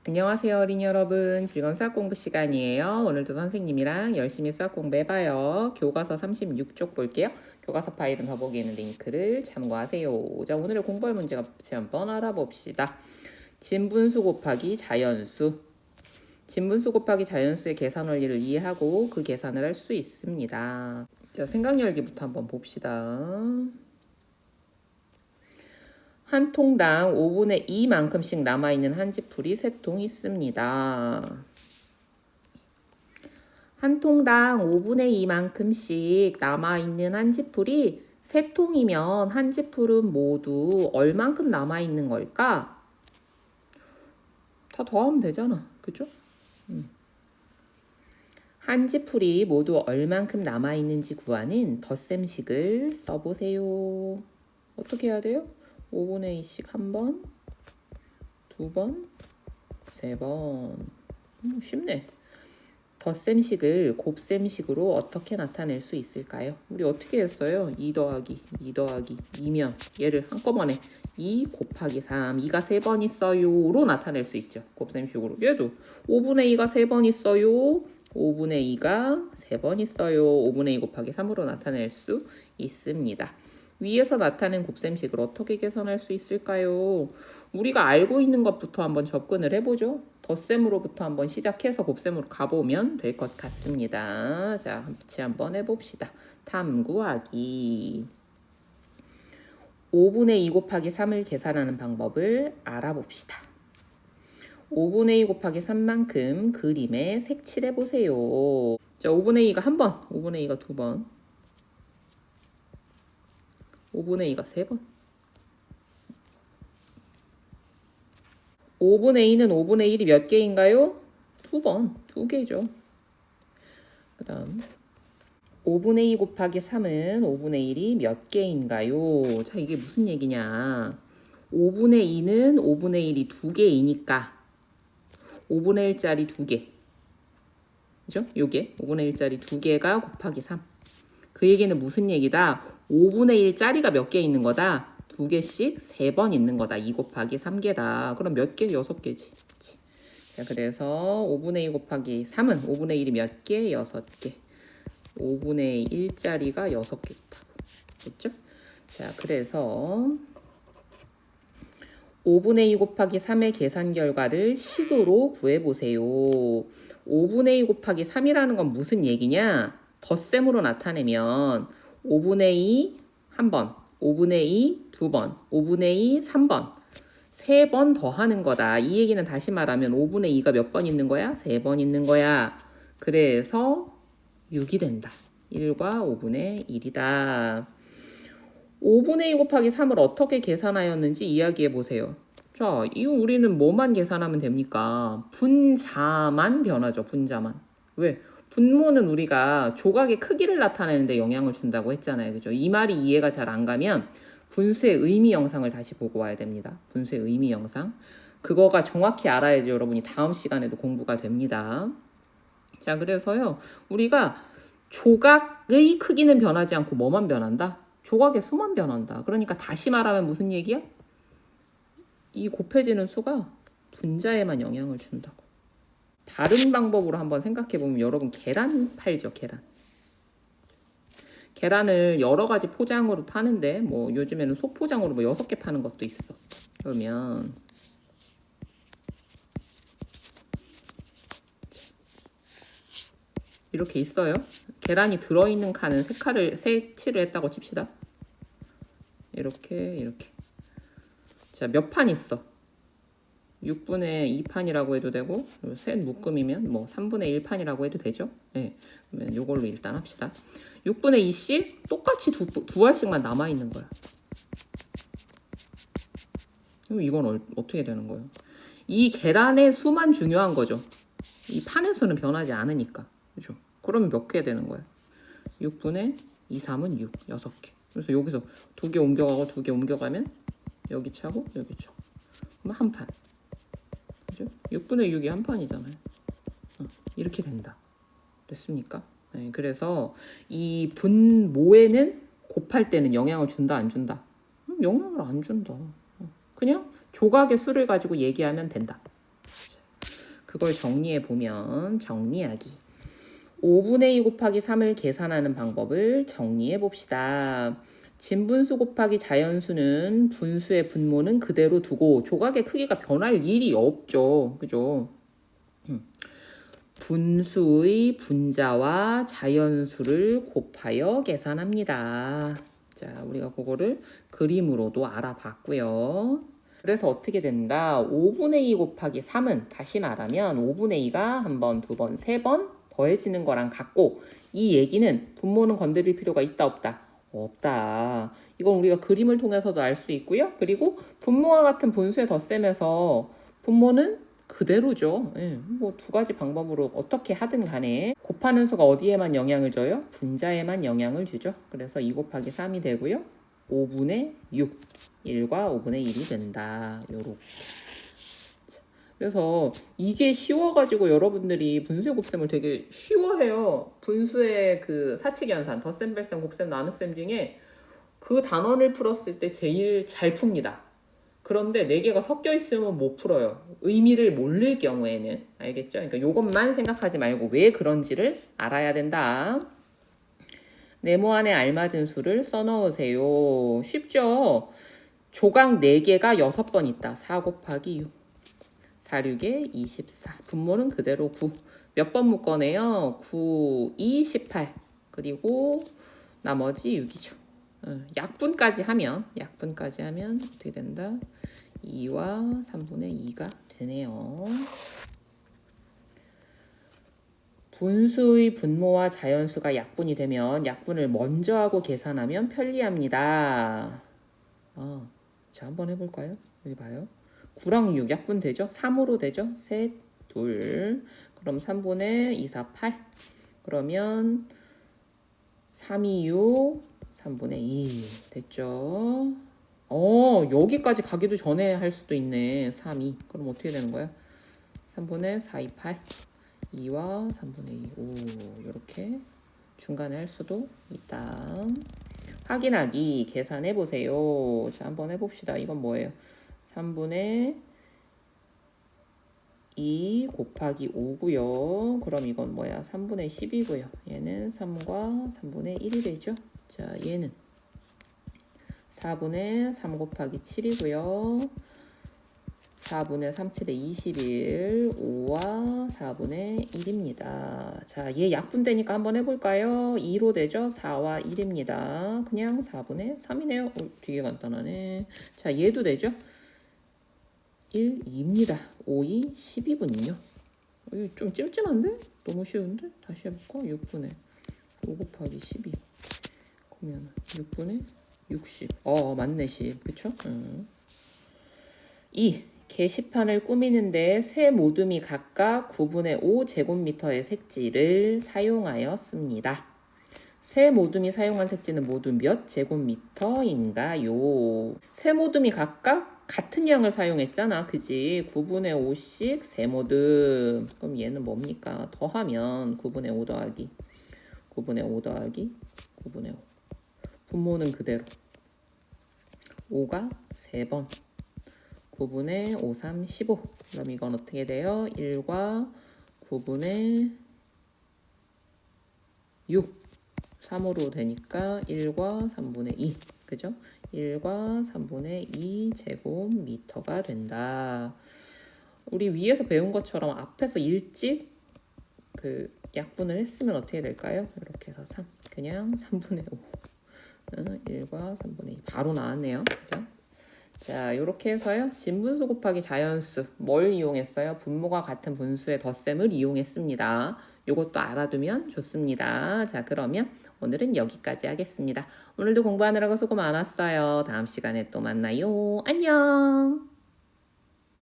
안녕하세요 어린이 여러분, 즐거운 수학 공부 시간이에요. 오늘도 선생님이랑 열심히 수학 공부해봐요. 교과서 36쪽 볼게요. 교과서 파일은 더보기 있는 링크를 참고하세요. 자, 오늘의 공부할 문제가 한번 알아봅시다. 진분수 곱하기 자연수. 진분수 곱하기 자연수의 계산 원리를 이해하고 그 계산을 할 수 있습니다. 자, 생각 열기부터 한번 봅시다. 한 통당 5분의 2만큼씩 남아있는 한지풀이 3통 있습니다. 한 통당 5분의 2만큼씩 남아있는 한지풀이 3통이면 한지풀은 모두 얼만큼 남아있는 걸까? 다 더하면 되잖아. 그죠? 한지풀이 모두 얼만큼 남아있는지 구하는 덧셈식을 써보세요. 어떻게 해야 돼요? 5분의 2씩 한 번, 두 번, 세 번. 쉽네. 덧셈식을 곱셈식으로 어떻게 나타낼 수 있을까요? 우리 어떻게 했어요? 2 더하기 2 더하기 2면 얘를 한꺼번에 2 곱하기 3, 2가 3번 있어요로 나타낼 수 있죠. 곱셈식으로. 얘도 5분의 2가 3번 있어요. 5분의 2가 3번 있어요. 5분의 2 곱하기 3으로 나타낼 수 있습니다. 위에서 나타낸 곱셈식을 어떻게 계산할 수 있을까요? 우리가 알고 있는 것부터 한번 접근을 해보죠. 덧셈으로부터 한번 시작해서 곱셈으로 가보면 될 것 같습니다. 자, 같이 한번 해봅시다. 탐구하기. 5분의 2 곱하기 3을 계산하는 방법을 알아봅시다. 5분의 2 곱하기 3만큼 그림에 색칠해보세요. 자, 5분의 2가 한 번, 5분의 2가 두 번, 5분의 2가 세 번. 5분의 2는 5분의 1이 몇 개인가요? 두 번, 두 개죠. 그 다음 5분의 2 곱하기 3은 5분의 1이 몇 개인가요? 자, 이게 무슨 얘기냐. 5분의 2는 5분의 1이 두 개이니까 5분의 1짜리 두 개. 그죠? 요게 5분의 1짜리 두 개가 곱하기 3. 그 얘기는 무슨 얘기다? 5분의 1짜리가 몇 개 있는 거다? 두 개씩 3번 있는 거다. 2 곱하기 3개다. 그럼 몇 개? 6개지. 그치? 자, 그래서 5분의 2 곱하기 3은 5분의 1이 몇 개? 6개. 5분의 1짜리가 6개 있다고. 됐죠? 자, 그래서 5분의 2 곱하기 3의 계산 결과를 식으로 구해보세요. 5분의 2 곱하기 3이라는 건 무슨 얘기냐? 덧셈으로 나타내면 5분의 2 한 번, 5분의 2 두 번, 5분의 2 3번, 3번 더하는 거다. 이 얘기는 다시 말하면 5분의 2가 몇 번 있는 거야? 3번 있는 거야. 그래서 6이 된다. 1과 5분의 1이다. 5분의 2 곱하기 3을 어떻게 계산하였는지 이야기해 보세요. 자, 이거 우리는 뭐만 계산하면 됩니까? 분자만 변하죠. 분자만. 왜? 분모는 우리가 조각의 크기를 나타내는데 영향을 준다고 했잖아요. 그죠? 이 말이 이해가 잘 안 가면 분수의 의미 영상을 다시 보고 와야 됩니다. 분수의 의미 영상. 그거가 정확히 알아야지 여러분이 다음 시간에도 공부가 됩니다. 자, 그래서요. 우리가 조각의 크기는 변하지 않고 뭐만 변한다? 조각의 수만 변한다. 그러니까 다시 말하면 무슨 얘기야? 이 곱해지는 수가 분자에만 영향을 준다고. 다른 방법으로 한번 생각해보면 여러분 계란 팔죠, 계란. 계란을 여러 가지 포장으로 파는데 뭐 요즘에는 소포장으로 뭐 6개 파는 것도 있어. 그러면 이렇게 있어요. 계란이 들어있는 칸은 색칠을 했다고 칩시다. 이렇게. 자, 몇 판 있어? 6분의 2판이라고 해도 되고, 셋 묶음이면 뭐 3분의 1판이라고 해도 되죠? 네. 그러면 이걸로 일단 합시다. 6분의 2씩 똑같이 두 알씩만 남아있는 거야. 그럼 이건 어떻게 되는 거예요? 이 계란의 수만 중요한 거죠. 이 판의 수는 변하지 않으니까. 그죠? 그러면 몇 개 되는 거야? 6분의 2, 3은 6, 6개. 그래서 여기서 두 개 옮겨가고 두 개 옮겨가면 여기 차고 여기 차고. 그럼 한 판. 그죠? 6분의 6이 한 판이잖아요. 이렇게 된다. 됐습니까? 네, 그래서 이 분모에는 곱할 때는 영향을 준다, 안 준다? 영향을 안 준다. 그냥 조각의 수를 가지고 얘기하면 된다. 그걸 정리해 보면 정리하기. 5분의 2 곱하기 3을 계산하는 방법을 정리해 봅시다. 진분수 곱하기 자연수는 분수의 분모는 그대로 두고 조각의 크기가 변할 일이 없죠. 그죠? 분수의 분자와 자연수를 곱하여 계산합니다. 자, 우리가 그거를 그림으로도 알아봤고요. 그래서 어떻게 된다? 5분의 2 곱하기 3은 다시 말하면 5분의 2가 한 번, 두 번, 세 번 더해지는 거랑 같고, 이 얘기는 분모는 건드릴 필요가 있다 없다? 없다. 이건 우리가 그림을 통해서도 알 수 있고요. 그리고 분모와 같은 분수의 덧셈에서 분모는 그대로죠. 예, 뭐 두 가지 방법으로 어떻게 하든 간에 곱하는 수가 어디에만 영향을 줘요? 분자에만 영향을 주죠. 그래서 2 곱하기 3이 되고요. 5분의 6, 1과 5분의 1이 된다. 요렇게. 그래서 이게 쉬워가지고 여러분들이 분수의 곱셈을 되게 쉬워해요. 분수의 그 사칙연산, 덧셈, 뺄셈, 곱셈, 나눗셈 중에 그 단원을 풀었을 때 제일 잘 풉니다. 그런데 4개가 섞여 있으면 못 풀어요. 의미를 모를 경우에는. 알겠죠? 그러니까 이것만 생각하지 말고 왜 그런지를 알아야 된다. 네모 안에 알맞은 수를 써넣으세요. 쉽죠? 조각 4개가 6번 있다. 4 곱하기 6. 4, 6에 24. 분모는 그대로 9. 몇 번 묶어내요? 9, 2, 18. 그리고 나머지 6이죠. 약분까지 하면 어떻게 된다? 2와 3분의 2가 되네요. 분수의 분모와 자연수가 약분이 되면 약분을 먼저 하고 계산하면 편리합니다. 자, 한번 해볼까요? 여기 봐요. 9랑 6 약분 되죠? 3으로 되죠? 셋, 둘. 그럼 3분의 2, 4, 8. 그러면 3, 2, 6, 3분의 2 됐죠? 여기까지 가기도 전에 할 수도 있네. 3, 2. 그럼 어떻게 되는 거야? 3분의 4, 2, 8. 2와 3분의 2. 오, 이렇게 중간에 할 수도 있다. 확인하기 계산해 보세요. 자, 한번 해봅시다. 이건 뭐예요? 3분의 2 곱하기 5고요. 그럼 이건 뭐야? 3분의 10이고요. 얘는 3과 3분의 1이 되죠. 자, 얘는 4분의 3 곱하기 7이고요. 4분의 3, 7에 21, 5와 4분의 1입니다. 자, 얘 약분되니까 한번 해볼까요? 2로 되죠? 4와 1입니다. 그냥 4분의 3이네요. 되게 간단하네. 자, 얘도 되죠? 1, 2입니다. 5, 2, 12분요. 이거 좀 찜찜한데? 너무 쉬운데? 다시 해볼까? 6분의 5 곱하기 12. 그러면 6분의 60. 맞네, 10. 그쵸? 2. 게시판을 꾸미는데 세 모둠이 각각 9분의 5 제곱미터의 색지를 사용하였습니다. 세 모둠이 사용한 색지는 모두 몇 제곱미터인가요? 세 모둠이 각각 같은 양을 사용했잖아. 그지? 9분의 5씩 세 모둠. 그럼 얘는 뭡니까? 더하면 9분의 5 더하기 9분의 5 더하기 9분의 5. 분모는 그대로. 5가 3번. 9분의 5, 3, 15. 그럼 이건 어떻게 돼요? 1과 9분의 6. 3으로 되니까 1과 3분의 2. 그죠? 1과 3분의 2 제곱미터가 된다. 우리 위에서 배운 것처럼 앞에서 일찍 그 약분을 했으면 어떻게 될까요? 이렇게 해서 3. 그냥 3분의 5. 1과 3분의 2. 바로 나왔네요. 그죠? 자, 이렇게 해서요. 진분수 곱하기 자연수. 뭘 이용했어요? 분모가 같은 분수의 덧셈을 이용했습니다. 이것도 알아두면 좋습니다. 자, 그러면 오늘은 여기까지 하겠습니다. 오늘도 공부하느라고 수고 많았어요. 다음 시간에 또 만나요. 안녕!